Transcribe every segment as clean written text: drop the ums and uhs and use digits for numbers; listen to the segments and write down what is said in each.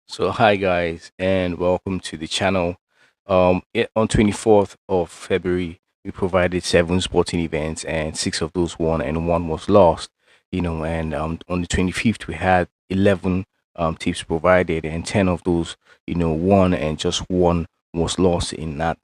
So hi guys and welcome to the channel. On 24th of February we provided seven sporting events and six of those won and one was lost. And on the 25th we had 11 tips provided and 10 of those won and just one was lost in that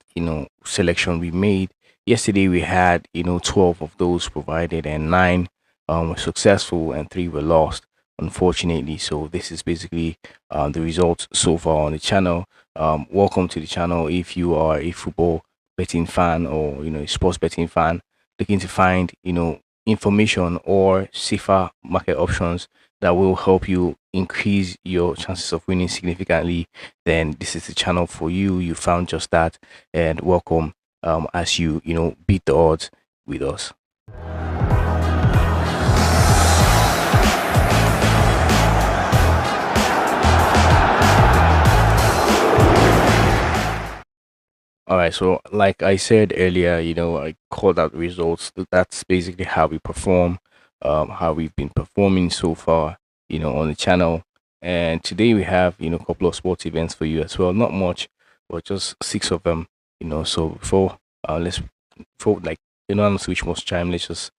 selection we made. Yesterday we had 12 of those provided and nine were successful and three were lost, unfortunately. So this is basically the results so far on the channel. Welcome to the channel. If you are a football betting fan or a sports betting fan looking to find information or safer market options that will help you increase your chances of winning significantly, then this is the channel for you. You found just that, and welcome as you beat the odds with us. All right, so like I said earlier, I called out results. That's basically how we perform, how we've been performing so far, on the channel. And today we have, a couple of sports events for you as well. Not much, but just six of them, So before like, not switch much time, let's just,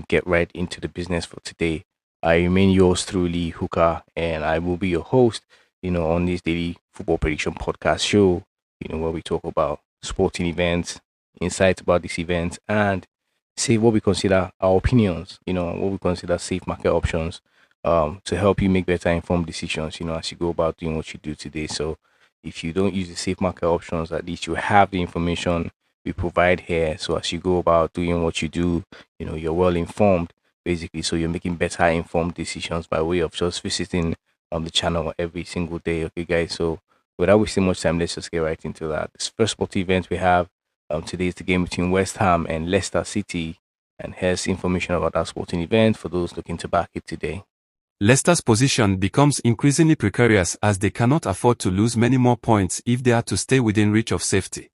get right into the business for today. I remain yours truly, Hooker, and I will be your host, on this daily football prediction podcast show, where we talk about sporting events, insights about these events, and say what we consider our opinions, what we consider safe market options, to help you make better informed decisions, as you go about doing what you do today. So if you don't use the safe market options, at least you have the information we provide here. So as you go about doing what you do, you're well informed, basically. So you're making better informed decisions by way of just visiting the channel every single day. Okay, guys. So without wasting much time, let's just get right into that. This first sporting event we have today is the game between West Ham and Leicester City. And here's information about that sporting event for those looking to back it today. Leicester's position becomes increasingly precarious as they cannot afford to lose many more points if they are to stay within reach of safety.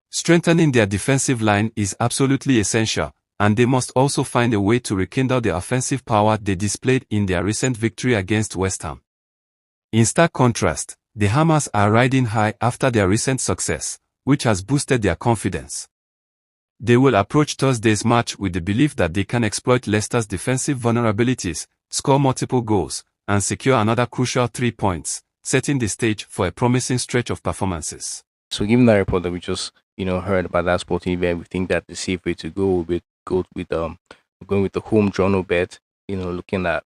Strengthening their defensive line is absolutely essential, and they must also find a way to rekindle the offensive power they displayed in their recent victory against West Ham. In stark contrast, the Hammers are riding high after their recent success, which has boosted their confidence. They will approach Thursday's match with the belief that they can exploit Leicester's defensive vulnerabilities, score multiple goals, and secure another crucial 3 points, setting the stage for a promising stretch of performances. So given that report that we just heard about that sporting event, we think that the safe way to go would go with going with the home draw bet. Looking at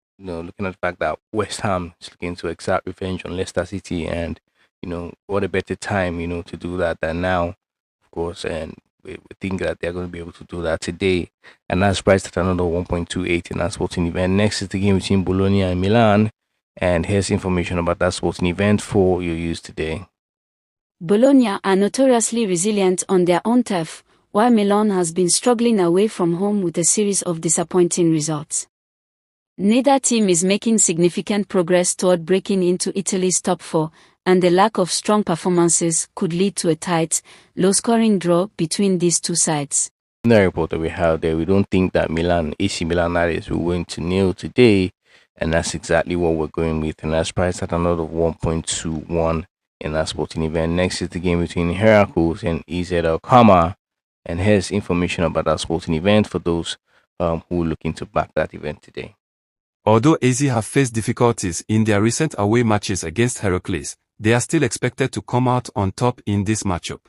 the fact that West Ham is looking to exact revenge on Leicester City, and what a better time to do that than now, of course. And we think that they're going to be able to do that today, and that's priced at another 1.28 in that sporting event. Next is the game between Bologna and Milan, and here's information about that sporting event for your use today. Bologna are notoriously resilient on their own turf, while Milan has been struggling away from home with a series of disappointing results. Neither team is making significant progress toward breaking into Italy's top four, and the lack of strong performances could lead to a tight, low-scoring draw between these two sides. In the report that we have there, we don't think that AC Milan, that is, will win to nil today, and that's exactly what we're going with, and that's priced at another 1.21 in that sporting event. Next is the game between Heracles and EZ Alkmaar, and here's information about that sporting event for those who are looking to back that event today. Although AZ have faced difficulties in their recent away matches against Heracles, they are still expected to come out on top in this matchup.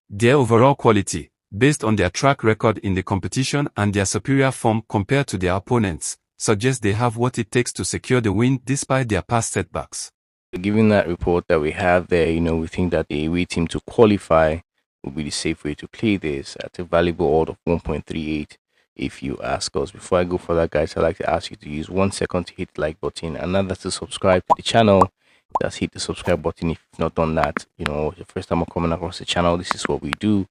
Their overall quality, based on their track record in the competition and their superior form compared to their opponents, suggests they have what it takes to secure the win despite their past setbacks. Given that report that we have there, we think that the away team to qualify will be the safe way to play this at a valuable odd of 1.38. If you ask us. Before I go further, guys, I'd like to ask you to use 1 second to hit the like button, and then that's to subscribe to the channel. Just hit the subscribe button if you've not done that. The first time I'm coming across the channel, this is what we do.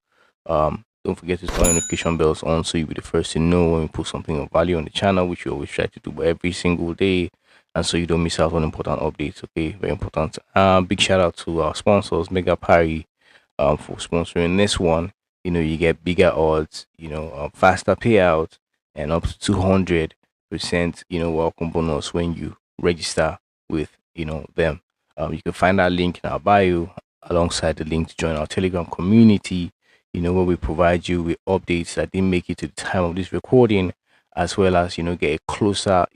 Don't forget to turn notification bells on so you'll be the first to know when we put something of value on the channel, which we always try to do every single day, and so you don't miss out on important updates. Okay, very important. Big shout out to our sponsors, Mega Party, for sponsoring this one. You get bigger odds, faster payout, and up to 200%, welcome bonus when you register with, them. You can find that link in our bio alongside the link to join our Telegram community, where we provide you with updates that didn't make it to the time of this recording, as well as, get a closer,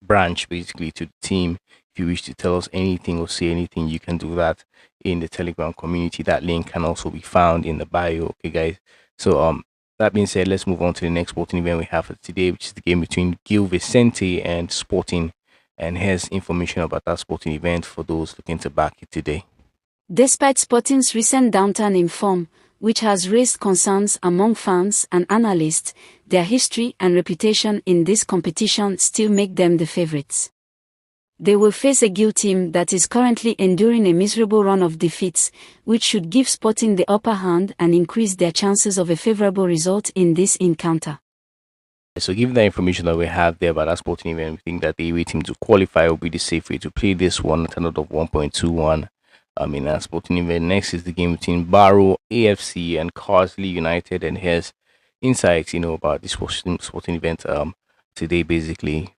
branch basically to the team. If you wish to tell us anything or say anything, you can do that in the Telegram community. That link can also be found in the bio. Okay, guys. So, that being said, let's move on to the next sporting event we have for today, which is the game between Gil Vicente and Sporting. And here's information about that sporting event for those looking to back it today. Despite Sporting's recent downturn in form, which has raised concerns among fans and analysts, their history and reputation in this competition still make them the favorites. They will face a Gil team that is currently enduring a miserable run of defeats, which should give Sporting the upper hand and increase their chances of a favorable result in this encounter. So given the information that we have there about that sporting event, we think that the away team to qualify will be the safe way to play this one at a note of 1.21. In that sporting event. Next is the game between Barrow AFC and Carsley United. And here's insights, about this sporting event today basically.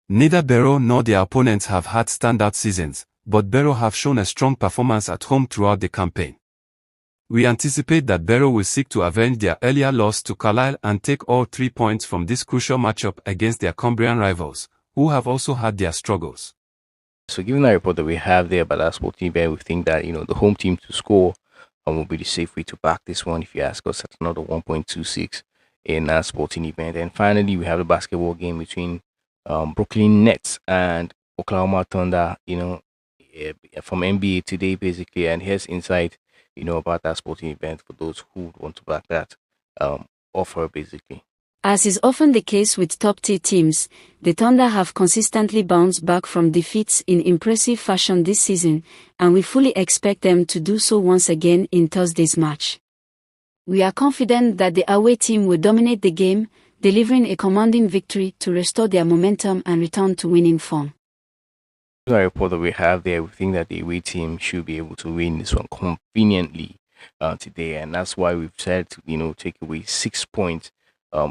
Neither Barrow nor their opponents have had standout seasons, but Barrow have shown a strong performance at home throughout the campaign. We anticipate that Barrow will seek to avenge their earlier loss to Carlisle and take all 3 points from this crucial matchup against their Cumbrian rivals, who have also had their struggles. So given the report that we have there about that sporting event, we think that, the home team to score will be the safe way to back this one if you ask us at another 1.26 in that sporting event. And finally, we have the basketball game between Brooklyn Nets and Oklahoma Thunder, from NBA Today basically. And here's insight, about that sporting event for those who want to back that offer basically. As is often the case with top-tier teams, the Thunder have consistently bounced back from defeats in impressive fashion this season, and we fully expect them to do so once again in Thursday's match. We are confident that the away team will dominate the game, delivering a commanding victory to restore their momentum and return to winning form. The report that we have there, we think that the away team should be able to win this one conveniently today, and that's why we've said, take away 6 points.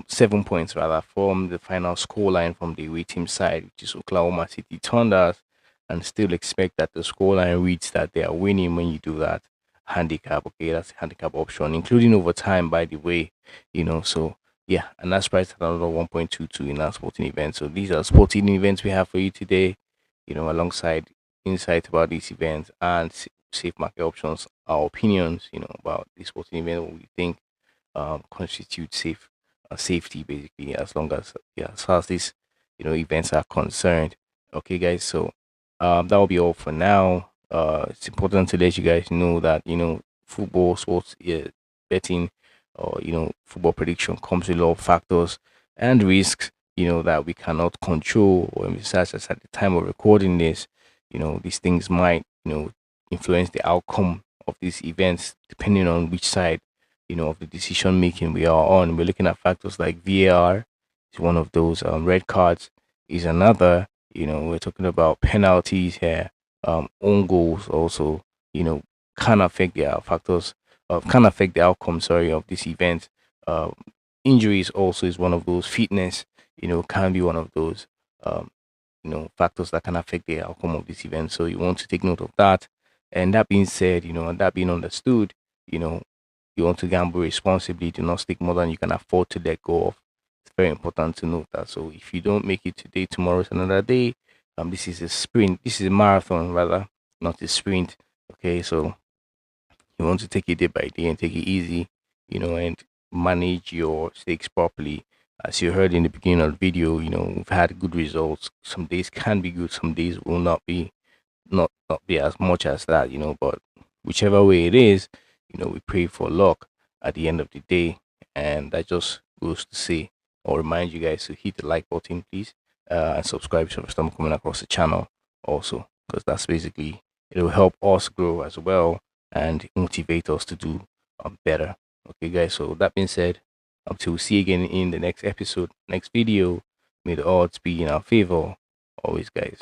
7 points rather from the final scoreline from the away team side, which is Oklahoma City Thunder, and still expect that the scoreline reads that they are winning when you do that handicap. Okay, that's the handicap option, including overtime, by the way. So yeah, and that's priced at another 1.22 in that sporting event. So these are sporting events we have for you today. Alongside insight about these events and safe market options, our opinions, about this sporting event, what we think constitutes safety basically, as long as far as these events are concerned. Okay, guys, so that will be all for now. It's important to let you guys know that football sports betting or football prediction comes with a lot of factors and risks that we cannot control, or such as at the time of recording this. These things might influence the outcome of these events depending on which side of the decision making we are on. We're looking at factors like VAR is one of those, red cards is another. We're talking about penalties here, own goals also, can affect the factors can affect the outcome, of this event. Injuries also is one of those. Fitness, can be one of those, factors that can affect the outcome of this event. So you want to take note of that. And that being said, and that being understood, you want to gamble responsibly. Do not stick more than you can afford to let go of. It's very important to note that. So if you don't make it today, tomorrow is another day. This is a sprint. This is a marathon, rather, not a sprint. Okay, so you want to take it day by day and take it easy, and manage your stakes properly. As you heard in the beginning of the video, we've had good results. Some days can be good, some days will not be as much as that, but whichever way it is, we pray for luck at the end of the day. And that just goes to say or remind you guys to hit the like button, please, and subscribe if you're first time coming across the channel also, because that's basically, it will help us grow as well and motivate us to do better. Okay, guys, so that being said, until we see you again in the next episode, next video, may the odds be in our favor always, guys.